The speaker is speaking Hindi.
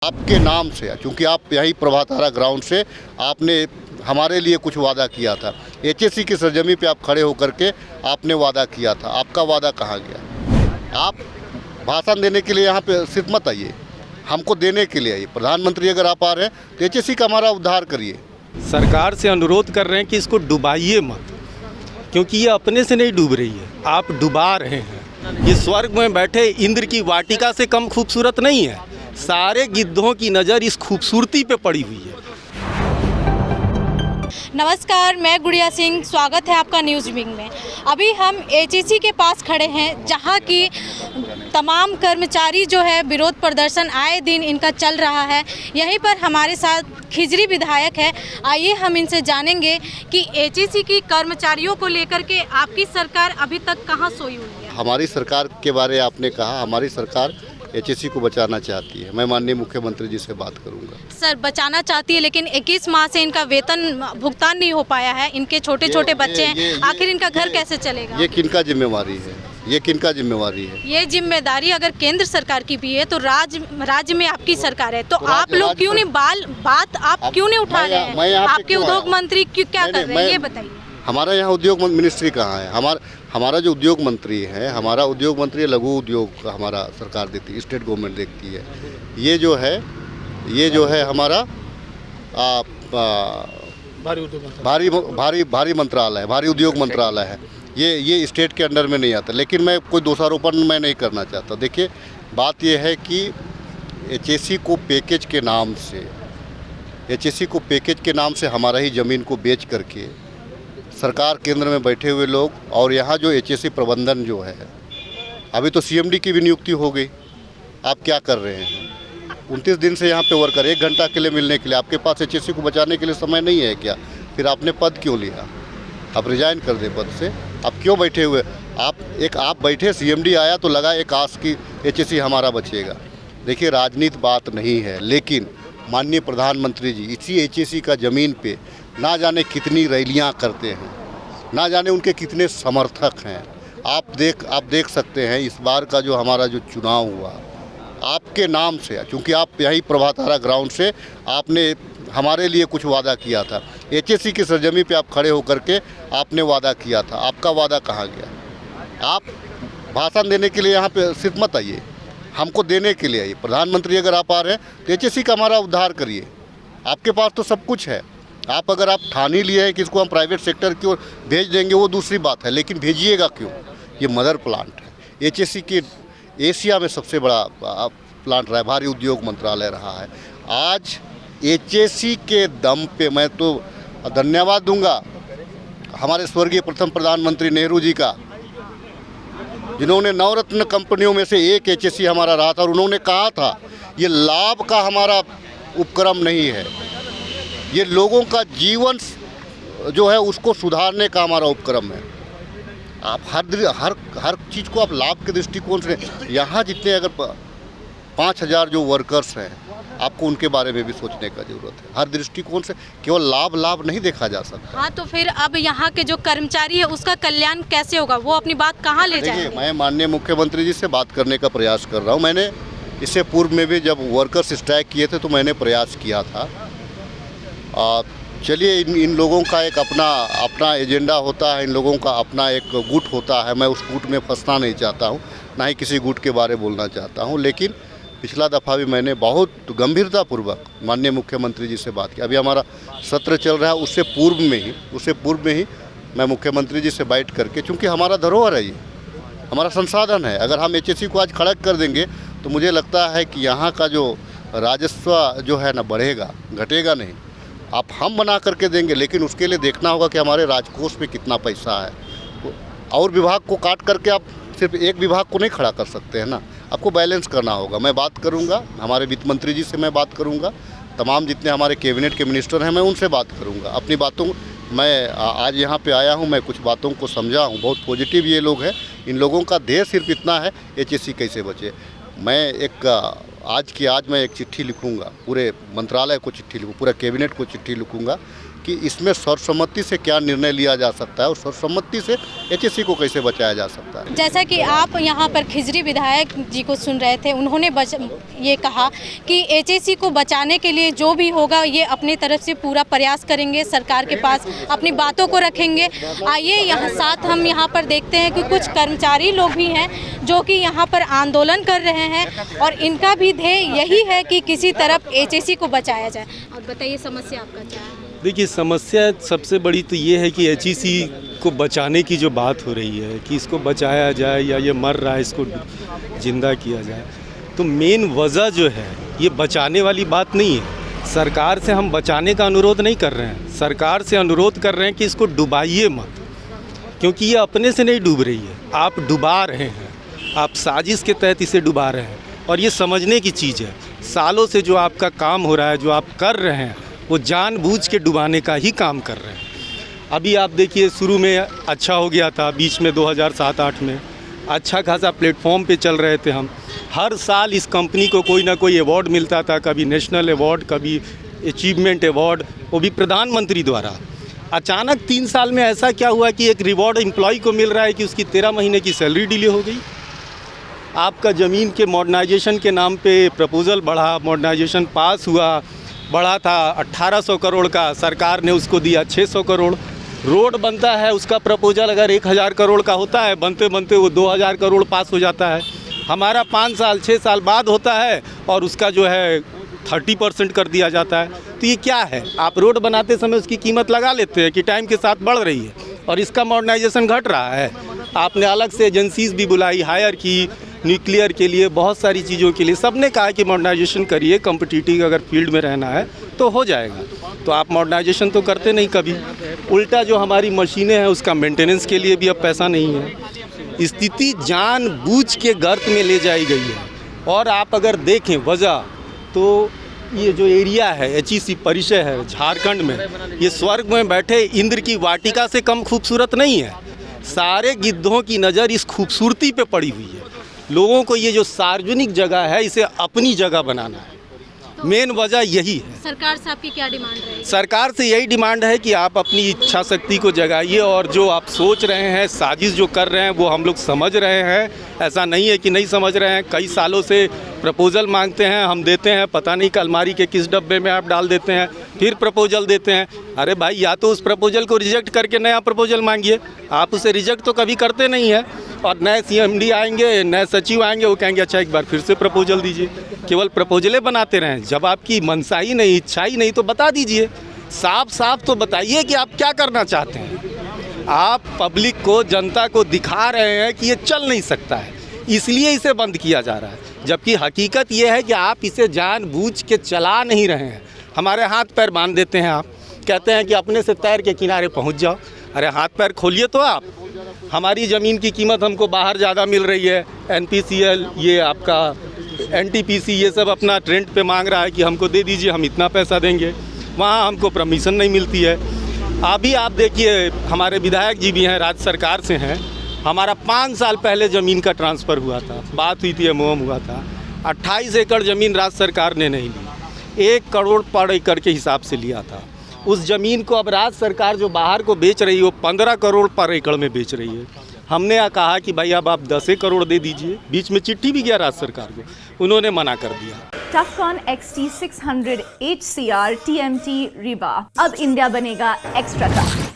आपके नाम से, क्योंकि आप यही प्रभातारा ग्राउंड से आपने हमारे लिए कुछ वादा किया था। एचएससी की सरजमी पे आप खड़े होकर के आपने वादा किया था, आपका वादा कहाँ गया? आप भाषण देने के लिए यहाँ पे सिर्फ मत आइए, हमको देने के लिए आइए। प्रधानमंत्री अगर आप आ रहे हैं तो एचएससी का हमारा उद्धार करिए। सरकार से अनुरोध कर रहे हैं कि इसको डुबाइए मत, क्योंकि ये अपने से नहीं डूब रही है, आप डुबा रहे हैं। ये स्वर्ग में बैठे इंद्र की वाटिका से कम खूबसूरत नहीं है। सारे गिद्धों की नज़र इस खूबसूरती पे पड़ी हुई है। नमस्कार, मैं गुड़िया सिंह, स्वागत है आपका न्यूज़ विंग में। अभी हम एचएससी के पास खड़े हैं, जहां की तमाम कर्मचारी जो है विरोध प्रदर्शन आए दिन इनका चल रहा है। यहीं पर हमारे साथ खिजरी विधायक है, आइए हम इनसे जानेंगे कि एचएससी की कर्मचारियों को लेकर के आपकी सरकार अभी तक कहां सोई हुई है। हमारी सरकार के बारे में आपने कहा, हमारी सरकार एचएससी को बचाना चाहती है। मैं माननीय मुख्यमंत्री जी से बात करूंगा। सर, बचाना चाहती है, लेकिन 21 माह से इनका वेतन भुगतान नहीं हो पाया है। इनके छोटे छोटे बच्चे हैं, आखिर इनका घर कैसे चलेगा? ये किनका जिम्मेवारी है? ये किनका जिम्मेवारी है? ये जिम्मेदारी अगर केंद्र सरकार की भी है तो राज्य में आपकी सरकार है, तो आप लोग क्यों नहीं बात आप क्यों नहीं उठा रहे हैं? आपके उद्योग मंत्री क्या कर रहे हैं, ये बताइए। हमारा यहाँ उद्योग मिनिस्ट्री कहाँ है? हमारा जो उद्योग मंत्री है, हमारा उद्योग मंत्री लघु उद्योग हमारा सरकार देती है, स्टेट गवर्नमेंट देखती है। ये जो है हमारा भारी मंत्रालय है, भारी उद्योग मंत्रालय है। ये स्टेट के अंडर में नहीं आता। लेकिन मैं कोई दोषारोपण मैं नहीं करना चाहता। देखिए, बात ये है कि एचएससी को पैकेज के नाम से हमारा ही ज़मीन को बेच करके सरकार केंद्र में बैठे हुए लोग, और यहाँ जो एचएससी प्रबंधन जो है, अभी तो सीएमडी की भी नियुक्ति हो गई। आप क्या कर रहे हैं? 29 दिन से यहाँ पे वर्कर 1 घंटा के लिए मिलने के लिए, आपके पास एचएससी को बचाने के लिए समय नहीं है क्या? फिर आपने पद क्यों लिया? आप रिजाइन कर दें पद से। आप क्यों बैठे हुए? आप बैठे, सीएमडी आया तो लगा एक आस की एचएससी हमारा बचेगा। देखिए, राजनीति बात नहीं है, लेकिन माननीय प्रधानमंत्री जी इसी एचएससी का ज़मीन पे ना जाने कितनी रैलियां करते हैं, ना जाने उनके कितने समर्थक हैं। आप देख सकते हैं इस बार का जो हमारा जो चुनाव हुआ, आपके नाम से, क्योंकि आप यही प्रभातारा ग्राउंड से आपने हमारे लिए कुछ वादा किया था। एचएससी की सरजमी पे आप खड़े होकर के आपने वादा किया था, आपका वादा कहाँ गया? आप भाषण देने के लिए यहाँ पे सिर्फ मत आइए, हमको देने के लिए आइए। प्रधानमंत्री अगर आप आ रहे हैं तो एचएससी का हमारा उद्धार करिए। आपके पास तो सब कुछ है। अगर आप ठान ही लिए हैं कि इसको हम प्राइवेट सेक्टर की ओर भेज देंगे, वो दूसरी बात है, लेकिन भेजिएगा क्यों? ये मदर प्लांट है। एचएससी के एशिया में सबसे बड़ा प्लांट रहा है, भारी उद्योग मंत्रालय रहा है। आज एचएससी के दम पे मैं तो धन्यवाद दूंगा हमारे स्वर्गीय प्रथम प्रधानमंत्री नेहरू जी का, जिन्होंने नवरत्न कंपनियों में से एक एचएससी हमारा रहा था, और उन्होंने कहा था ये लाभ का हमारा उपक्रम नहीं है, ये लोगों का जीवन जो है उसको सुधारने का हमारा उपक्रम है। आप हर चीज़ को आप लाभ के दृष्टिकोण से, यहाँ जितने अगर 5000 जो वर्कर्स हैं, आपको उनके बारे में भी सोचने का ज़रूरत है। हर दृष्टिकोण से केवल लाभ नहीं देखा जा सकता। हाँ, तो फिर अब यहाँ के जो कर्मचारी है उसका कल्याण कैसे होगा? वो अपनी बात कहाँ ले जाएंगे? मैं माननीय मुख्यमंत्री जी से बात करने का प्रयास कर रहा हूँ। मैंने इससे पूर्व में भी जब वर्कर्स स्ट्राइक किए थे तो मैंने प्रयास किया था। चलिए, इन लोगों का एक अपना एजेंडा होता है, इन लोगों का अपना एक गुट होता है। मैं उस गुट में फंसना नहीं चाहता हूँ, ना ही किसी गुट के बारे में बोलना चाहता हूँ। लेकिन पिछला दफ़ा भी मैंने बहुत गंभीरतापूर्वक माननीय मुख्यमंत्री जी से बात की। अभी हमारा सत्र चल रहा है, उससे पूर्व में ही मैं मुख्यमंत्री जी से बैठ करके, क्योंकि हमारा धरोहर है, ये हमारा संसाधन है। अगर हम एचएससी को आज खड़ा कर देंगे तो मुझे लगता है कि यहाँ का जो राजस्व जो है ना बढ़ेगा, घटेगा नहीं। आप हम बना करके देंगे, लेकिन उसके लिए देखना होगा कि हमारे राजकोष में कितना पैसा है। और विभाग को काट करके आप सिर्फ एक विभाग को नहीं खड़ा कर सकते हैं ना, आपको बैलेंस करना होगा। मैं बात करूंगा, हमारे वित्त मंत्री जी से मैं बात करूंगा, तमाम जितने हमारे कैबिनेट के मिनिस्टर हैं मैं उनसे बात करूंगा। अपनी बातों, मैं आज यहाँ पे आया हूँ, मैं कुछ बातों को समझा हूँ। बहुत पॉजिटिव ये लोग हैं। इन लोगों का ध्येय सिर्फ इतना है, एचएससी कैसे बचे। आज मैं एक चिट्ठी लिखूंगा, पूरे मंत्रालय को चिट्ठी लिखूँ, पूरा कैबिनेट को चिट्ठी लिखूंगा कि इसमें सर्वसम्मति से क्या निर्णय लिया जा सकता है और सर्वसम्मति से एचएससी को कैसे बचाया जा सकता है। जैसा कि आप यहाँ पर खिजरी विधायक जी को सुन रहे थे, उन्होंने ये कहा कि एचएससी को बचाने के लिए जो भी होगा ये अपनी तरफ से पूरा प्रयास करेंगे, सरकार के पास अपनी बातों को रखेंगे। आइए यहाँ साथ हम यहाँ पर देखते हैं कि कुछ कर्मचारी लोग भी हैं जो कि यहाँ पर आंदोलन कर रहे हैं और इनका भी ध्येय यही है कि किसी तरफ एचएससी को बचाया जाए। और बताइए समस्या आपका क्या है? देखिए, समस्या सबसे बड़ी तो ये है कि एचईसी को बचाने की जो बात हो रही है कि इसको बचाया जाए या ये मर रहा है इसको जिंदा किया जाए, तो मेन वजह जो है ये बचाने वाली बात नहीं है। सरकार से हम बचाने का अनुरोध नहीं कर रहे हैं, सरकार से अनुरोध कर रहे हैं कि इसको डुबाइए मत, क्योंकि ये अपने से नहीं डूब रही है, आप डुबा रहे हैं, आप साजिश के तहत इसे डुबा रहे हैं। और ये समझने की चीज़ है, सालों से जो आपका काम हो रहा है, जो आप कर रहे हैं, वो जानबूझ के डुबाने का ही काम कर रहे हैं। अभी आप देखिए, शुरू में अच्छा हो गया था, बीच में 2007-8 में अच्छा खासा प्लेटफॉर्म पे चल रहे थे हम। हर साल इस कंपनी को कोई ना कोई अवार्ड मिलता था, कभी नेशनल अवार्ड, कभी अचीवमेंट अवार्ड, वो भी प्रधानमंत्री द्वारा। अचानक 3 साल में ऐसा क्या हुआ कि एक रिवॉर्ड एम्प्लॉय को मिल रहा है कि उसकी 13 महीने की सैलरी डिले हो गई। आपका ज़मीन के मॉडर्नाइजेशन के नाम पे प्रपोज़ल बढ़ा, मॉडर्नाइजेशन पास हुआ, बढ़ा था 1800 करोड़ का, सरकार ने उसको दिया 600 करोड़। रोड बनता है, उसका प्रपोजल अगर 1000 करोड़ का होता है, बनते बनते वो 2000 करोड़ पास हो जाता है। हमारा 5 साल 6 साल बाद होता है और उसका जो है 30% कर दिया जाता है। तो ये क्या है? आप रोड बनाते समय उसकी कीमत लगा लेते हैं कि टाइम के साथ बढ़ रही है और इसका मॉडर्नाइजेशन घट रहा है। आपने अलग से एजेंसीज भी बुलाई, हायर की, न्यूक्लियर के लिए, बहुत सारी चीज़ों के लिए। सबने कहा कि मॉडर्नाइजेशन करिए, कम्पिटिटिव अगर फील्ड में रहना है तो हो जाएगा। तो आप मॉडर्नाइजेशन तो करते नहीं कभी। उल्टा जो हमारी मशीनें हैं उसका मेंटेनेंस के लिए भी अब पैसा नहीं है। स्थिति जानबूझ के गर्त में ले जाई गई है। और आप अगर देखें वजह, तो ये जो एरिया है, एचईसी परिसर है झारखंड में, ये स्वर्ग में बैठे इंद्र की वाटिका से कम खूबसूरत नहीं है। सारे गिद्धों की नज़र इस खूबसूरती पे पड़ी हुई है। लोगों को ये जो सार्वजनिक जगह है इसे अपनी जगह बनाना है, मेन वजह यही है। सरकार से आपकी क्या डिमांड रहेगी? सरकार से यही डिमांड है कि आप अपनी इच्छा शक्ति को जगाइए और जो आप सोच रहे हैं, साजिश जो कर रहे हैं, वो हम लोग समझ रहे हैं। ऐसा नहीं है कि नहीं समझ रहे हैं। कई सालों से प्रपोजल मांगते हैं, हम देते हैं, पता नहीं अलमारी के किस डब्बे में आप डाल देते हैं, फिर प्रपोजल देते हैं। अरे भाई, या तो उस प्रपोजल को रिजेक्ट करके नया प्रपोजल मांगिए। आप उसे रिजेक्ट तो कभी करते नहीं है। और नए CMD आएंगे, नए सचिव आएंगे, वो कहेंगे अच्छा एक बार फिर से प्रपोजल दीजिए। केवल प्रपोजलें बनाते रहें। जब आपकी मनसा ही नहीं, इच्छा ही नहीं, तो बता दीजिए, साफ साफ तो बताइए कि आप क्या करना चाहते हैं। आप पब्लिक को, जनता को दिखा रहे हैं कि ये चल नहीं सकता है, इसलिए इसे बंद किया जा रहा है। जबकि हकीकत ये है कि आप इसे जानबूझ के चला नहीं रहे हैं। हमारे हाथ पैर बांध देते हैं। आप कहते हैं कि अपने से तैर के किनारे पहुंच जाओ। अरे हाथ पैर खोलिए तो आप। हमारी ज़मीन की कीमत हमको बाहर ज़्यादा मिल रही है। NPCL, ये आपका NTPC, ये सब अपना रेंट पे मांग रहा है कि हमको दे दीजिए, हम इतना पैसा देंगे। वहाँ हमको परमिशन नहीं मिलती है। अभी आप देखिए, हमारे विधायक जी भी हैं, राज्य सरकार से हैं। हमारा 5 साल पहले ज़मीन का ट्रांसफ़र हुआ था, बात हुई थी, MOM हुआ था। 28 एकड़ ज़मीन राज्य सरकार ने नहीं ली, 1 करोड़ पर एकड़ के हिसाब से लिया था। उस ज़मीन को अब राज्य सरकार जो बाहर को बेच रही है वो 15 करोड़ पर एकड़ में बेच रही है। हमने कहा कि भाई अब आप 10 करोड़ दे दीजिए। बीच में चिट्ठी भी गया राज्य सरकार को, उन्होंने मना कर दिया। टफकॉन XT600 HCR TMT रिबा, अब इंडिया बनेगा एक्स्ट्रा टफ।